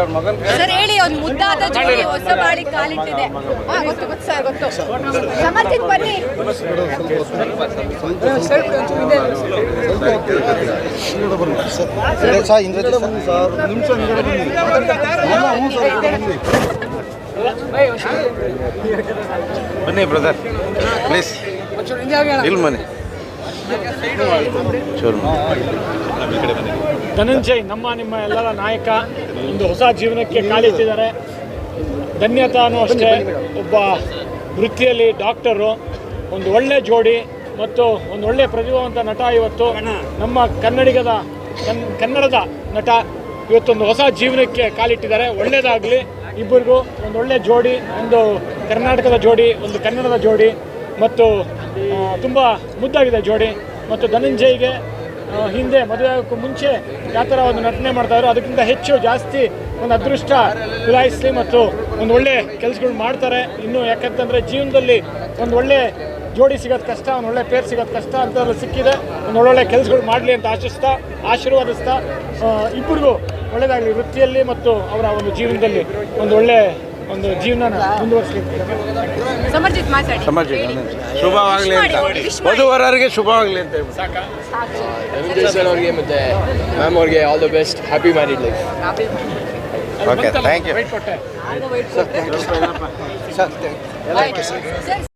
ಅವ್ರ ಮಗನ ಸರ್ ಹೇಳಿ, ಒಂದು ಮುದ್ದಾದ ಜೋಡಿ ಹೊಸ ಬಾಳಿ ಕಾಲಿಟ್ಟಿದೆ. ಗೊತ್ತು ಗೊತ್ತು ಸರ್, ಗೊತ್ತು. ಸಮರ್ಥಿತ್ ಬನ್ನಿ. ಬನ್ನಿ ಬ್ರದರ್ ಪ್ಲೀಸ್ ಇಲ್ಲಿ ಬನ್ನಿ. ಧನಂಜಯ್ ನಿಮ್ಮ ಎಲ್ಲರ ನಾಯಕ ಒಂದು ಹೊಸ ಜೀವನಕ್ಕೆ ಕಾಲಿಟ್ಟಿದ್ದಾರೆ. ಧನ್ಯತಾನು ಅಷ್ಟೇ, ಒಬ್ಬ ವೃತ್ತಿಯಲ್ಲಿ ಡಾಕ್ಟರು, ಒಂದು ಒಳ್ಳೆ ಜೋಡಿ ಮತ್ತು ಒಂದು ಒಳ್ಳೆ ಪ್ರತಿಭಾವಂತ ನಟ. ಇವತ್ತು ನಮ್ಮ ಕನ್ನಡದ ನಟ ಇವತ್ತೊಂದು ಹೊಸ ಜೀವನಕ್ಕೆ ಕಾಲಿಟ್ಟಿದ್ದಾರೆ. ಒಳ್ಳೆಯದಾಗಲಿ ಇಬ್ಬರಿಗೂ. ಒಂದು ಒಳ್ಳೆ ಜೋಡಿ, ಒಂದು ಕರ್ನಾಟಕದ ಜೋಡಿ, ಒಂದು ಕನ್ನಡದ ಜೋಡಿ ಮತ್ತು ತುಂಬ ಮುದ್ದಾಗಿದೆ ಜೋಡಿ. ಮತ್ತು ಧನಂಜಯ್ಗೆ ಹಿಂದೆ ಮದುವೆ ಆಗೋಕ್ಕೂ ಮುಂಚೆ ಯಾವ ಥರ ಒಂದು ನಟನೆ ಮಾಡ್ತಾಯಿದ್ರು ಅದಕ್ಕಿಂತ ಹೆಚ್ಚು ಜಾಸ್ತಿ ಒಂದು ಅದೃಷ್ಟ ಗುಲಾಯಿಸಲಿ ಮತ್ತು ಒಂದು ಒಳ್ಳೆ ಕೆಲಸಗಳು ಮಾಡ್ತಾರೆ ಇನ್ನು. ಯಾಕಂತಂದರೆ ಜೀವನದಲ್ಲಿ ಒಂದು ಒಳ್ಳೆ ಜೋಡಿ ಸಿಗೋದು ಕಷ್ಟ, ಒಂದು ಒಳ್ಳೆ ಪೇರ್ ಸಿಗೋದು ಕಷ್ಟ ಅಂಥದ್ದು ಸಿಕ್ಕಿದೆ. ಒಂದು ಒಳ್ಳೊಳ್ಳೆ ಕೆಲಸಗಳು ಮಾಡಲಿ ಅಂತ ಆಶೀರ್ವಾದಿಸ್ತಾ ಇಬ್ಬರಿಗೂ ಒಳ್ಳೆಯದಾಗಲಿ ವೃತ್ತಿಯಲ್ಲಿ ಮತ್ತು ಅವರ ಒಂದು ಜೀವನದಲ್ಲಿ ಒಂದು ಒಳ್ಳೆ ಒಂದು ಜೀವನ ಮುಂದುವರಿಸಲಿಕ್ಕೆ. ಶುಭವಾಗಲಿ ಅಂತ, ವಧುವರರಿಗೆ ಶುಭವಾಗಲಿ ಅಂತ ಅವ್ರಿಗೆ ಮತ್ತೆ ಮ್ಯಾಮ್ ಅವ್ರಿಗೆ all the best. Happy married life. Okay, thank you ಕೊಟ್ಟೆ ಸರ್.